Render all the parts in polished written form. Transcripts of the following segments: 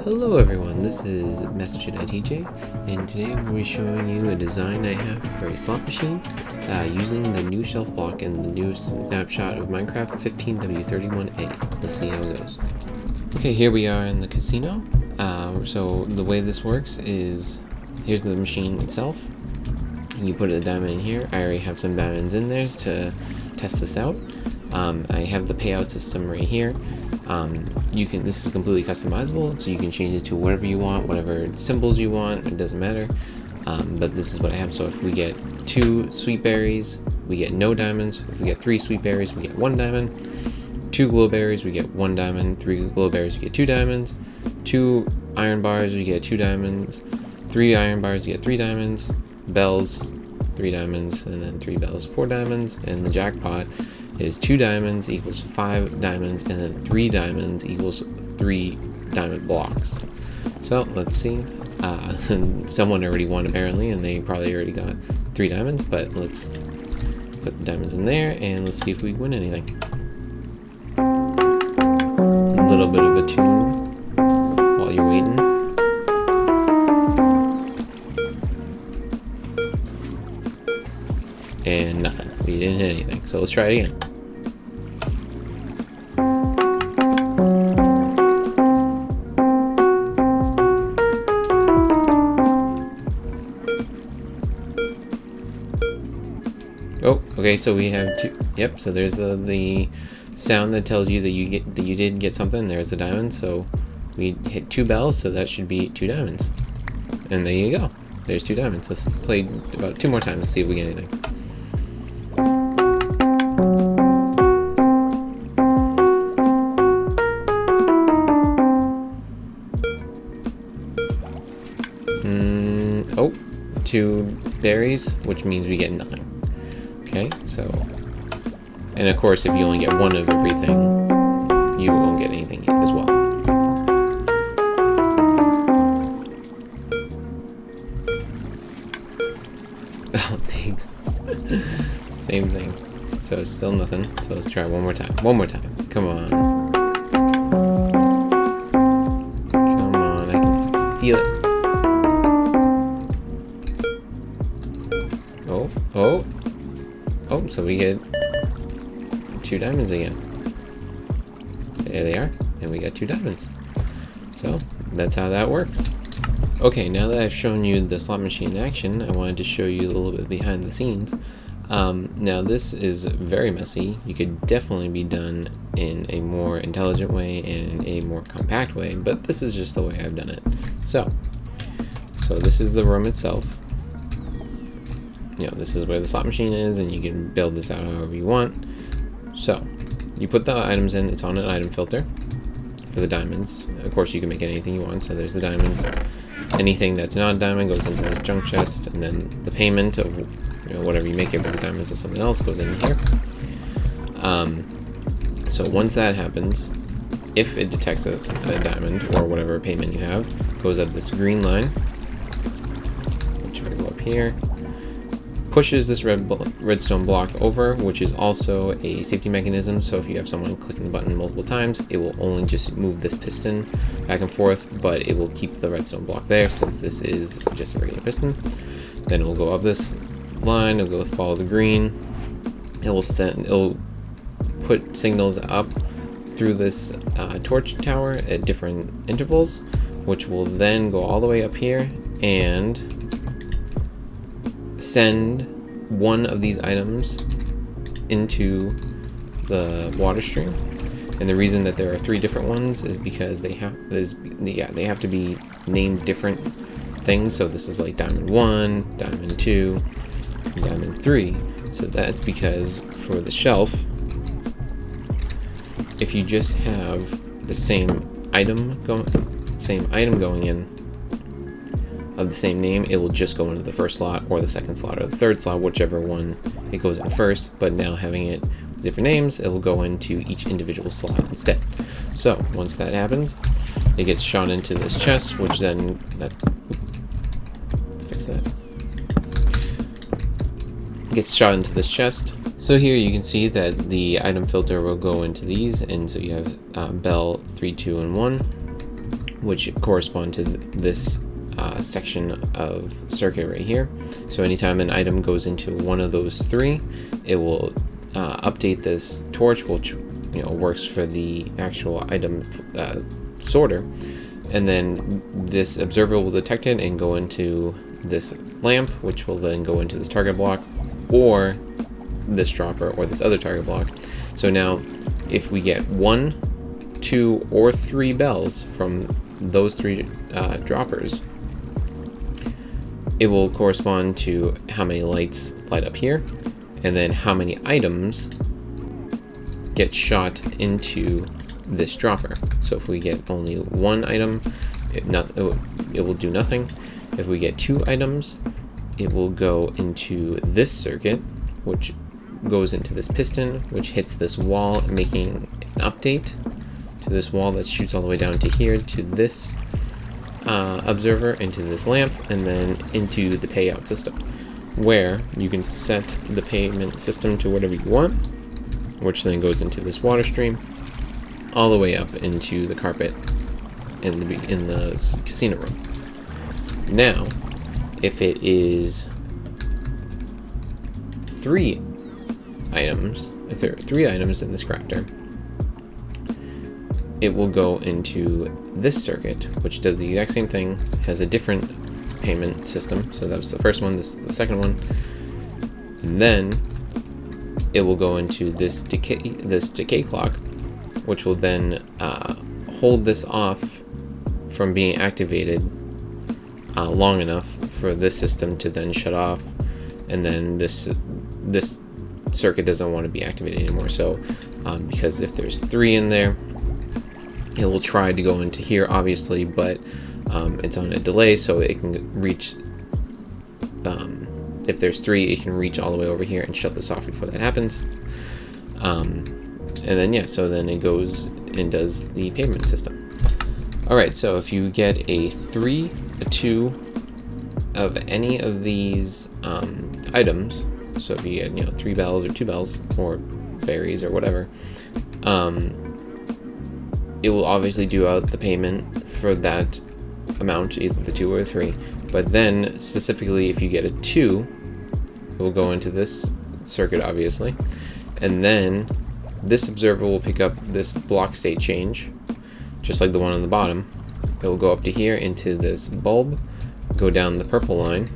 Hello everyone, this is Snapshot and today I'm going to be showing you a design I have for a slot machine using the new shelf block and the new snapshot of Minecraft 15W31A. Let's see how it goes. Okay, here we are in the casino. So the way this works is, here's the machine itself. You put a diamond in here. I already have some diamonds in there to test this out. I have the payout system right here. This is completely customizable, so you can change it to whatever you want, whatever symbols you want, it doesn't matter. But this is what I have. So if we get 2 sweet berries, we get no diamonds. If we get 3 sweet berries, we get 1 diamond. 2 glow berries, we get 1 diamond. 3 glow berries, we get 2 diamonds. 2 iron bars, we get 2 diamonds. 3 iron bars, you get 3 diamonds. Bells, 3 diamonds, and then 3 bells, 4 diamonds. And the jackpot is 2 diamonds equals 5 diamonds, and then 3 diamonds equals 3 diamond blocks. So let's see. Someone already won apparently, and they probably already got 3 diamonds, but let's put the diamonds in there and let's see if we win anything. A little bit of a tune while you're waiting. And nothing. We didn't hit anything. So let's try it again. Oh, okay, so we have 2. Yep, so there's the sound that tells you that you did get something. There's the diamond. So we hit 2 bells, so that should be 2 diamonds. And there you go. There's 2 diamonds. Let's play about 2 more times to see if we get anything. Oh, 2 berries, which means we get nothing. Okay, so, and of course, if you only get 1 of everything, you won't get anything as well. Oh, thanks. Same thing. So it's still nothing. So let's try one more time. One more time. Come on. Come on, I can feel it. Oh, so we get 2 diamonds again. There they are, and we got 2 diamonds. So that's how that works. Okay, now that I've shown you the slot machine in action, I wanted to show you a little bit behind the scenes. Now this is very messy. You could definitely be done in a more intelligent way and a more compact way, but this is just the way I've done it. So this is the room itself. You know, this is where the slot machine is, and you can build this out however you want. So you put the items in. It's on an item filter for the diamonds. Of course, you can make anything you want. So there's the diamonds. Anything that's not a diamond goes into this junk chest, and then the payment of whatever you make it with the diamonds or something else goes in here. So once that happens, if it detects a diamond or whatever payment you have, goes up this green line, which I go up here, pushes this redstone block over, which is also a safety mechanism. So if you have someone clicking the button multiple times, it will only just move this piston back and forth, but it will keep the redstone block there since this is just a regular piston. Then it will go up this line, it'll go follow the green. It'll put signals up through this torch tower at different intervals, which will then go all the way up here and send one of these items into the water stream. And the reason that there are 3 different ones is because they have to be named different things. So this is like diamond 1, diamond 2, and diamond 3. So that's because for the shelf, if you just have the same item going in of the same name, it will just go into the first slot or the second slot or the third slot, whichever one it goes in first. But now having it with different names, it will go into each individual slot instead. So once that happens, it gets shot into this chest, which then gets shot into this chest. So here you can see that the item filter will go into these, and so you have bell 3, 2, and 1. which correspond to this section of circuit right here. So anytime an item goes into one of those three, it will update this torch, which works for the actual item sorter, and then this observer will detect it and go into this lamp, which will then go into this target block, or this dropper, or this other target block. So now if we get 1, 2, or 3 bells from those 3 droppers, it will correspond to how many lights light up here, and then how many items get shot into this dropper. So if we get only 1 item, it will do nothing. If we get 2 items, it will go into this circuit, which goes into this piston, which hits this wall, making an update to this wall that shoots all the way down to here, to this observer, into this lamp, and then into the payout system, where you can set the payment system to whatever you want, which then goes into this water stream all the way up into the carpet in the casino room. Now, if it is 3 items, if there are 3 items in this crafter, it will go into this circuit, which does the exact same thing, has a different payment system. So that was the first one, this is the second one. And then it will go into this decay clock, which will then hold this off from being activated long enough for this system to then shut off, and then this circuit doesn't want to be activated anymore. So because if there's 3 in there, it will try to go into here, obviously, but it's on a delay, so it can reach, if there's 3, it can reach all the way over here and shut this off before that happens. And then so then it goes and does the payment system. Alright, so if you get a 3, a 2 of any of these items, so if you get 3 bells or 2 bells or berries or whatever, it will obviously do out the payment for that amount, either the 2 or 3. But then specifically if you get a 2, it will go into this circuit, obviously, and then this observer will pick up this block state change, just like the one on the bottom. It will go up to here into this bulb, go down the purple line,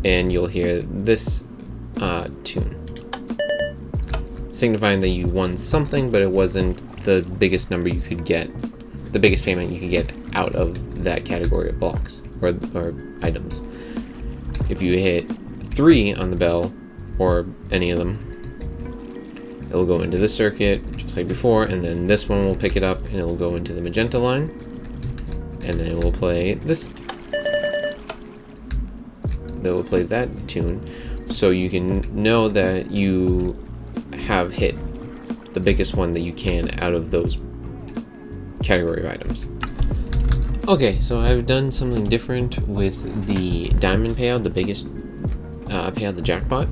and you'll hear this tune, signifying that you won something, but it wasn't the biggest number you could get, the biggest payment you could get out of that category of blocks or items. If you hit 3 on the bell, or any of them, it will go into this circuit, just like before, and then this one will pick it up, and it will go into the magenta line, and then it will play this. They will play that tune, so you can know that you have hit the biggest one that you can out of those category of items. Okay, so I've done something different with the diamond payout, the biggest payout, the jackpot,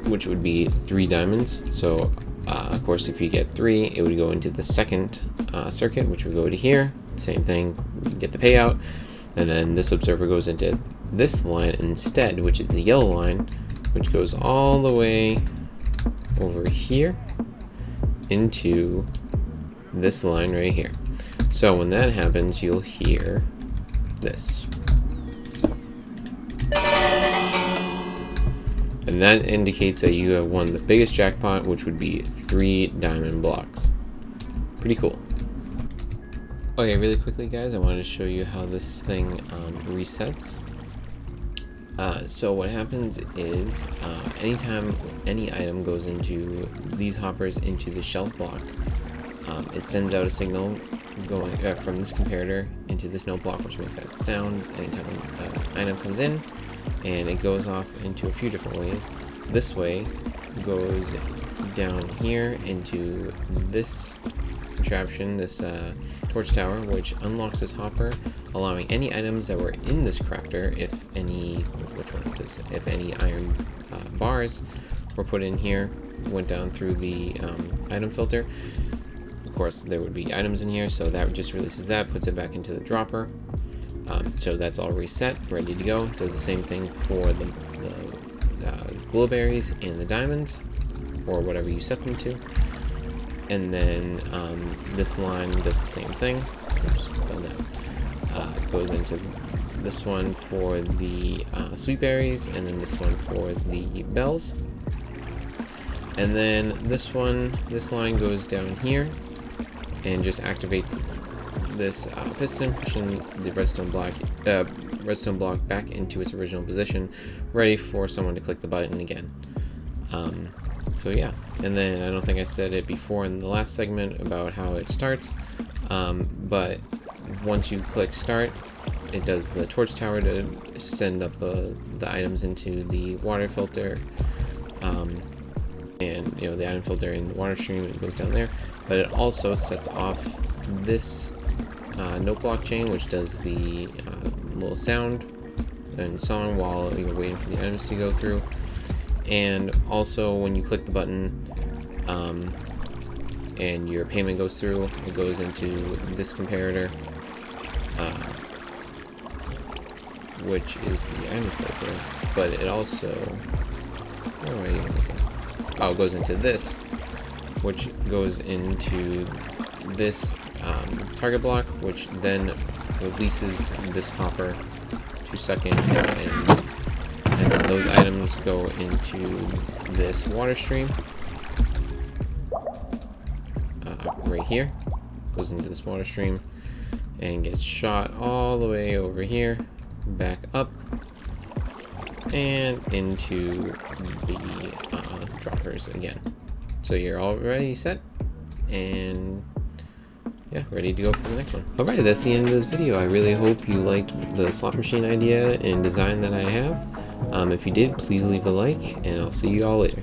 which would be 3 diamonds. So of course, if you get 3, it would go into the second circuit, which would go to here. Same thing, you get the payout, and then this observer goes into this line instead, which is the yellow line, which goes all the way over here into this line right here. So when that happens, you'll hear this. And that indicates that you have won the biggest jackpot, which would be 3 diamond blocks. Pretty cool. Okay, really quickly, guys, I wanted to show you how this thing resets. So what happens is, anytime any item goes into these hoppers into the shelf block, it sends out a signal going from this comparator into this node block, which makes that sound anytime an item comes in, and it goes off into a few different ways. This way goes down here into this contraption, this torch tower, which unlocks this hopper, allowing any items that were in this crafter, if any, which one is this? If any iron bars were put in here, went down through the item filter. Of course there would be items in here, so that just releases that, puts it back into the dropper. So that's all reset, ready to go. Does the same thing for the glow berries and the diamonds, or whatever you set them to. And then this line does the same thing. Oops, fell down. Goes into this one for the sweet berries, and then this one for the bells. And then this line goes down here and just activates this piston, pushing the redstone block back into its original position, ready for someone to click the button again. So yeah, and then I don't think I said it before in the last segment about how it starts, but once you click start, it does the torch tower to send up the items into the water filter, and the item filter in the water stream, it goes down there. But it also sets off this note blockchain, which does the little sound and song while you're waiting for the items to go through. And also when you click the button and your payment goes through, it goes into this comparator, which is the item filter. But it also, it goes into this, which goes into this target block, which then releases this hopper to suck in items. And then those items go into this water stream right here. Goes into this water stream and gets shot all the way over here, back up, and into the droppers again. So you're already set, and yeah, ready to go for the next one. Alright, that's the end of this video. I really hope you liked the slot machine idea and design that I have. If you did, please leave a like, and I'll see you all later.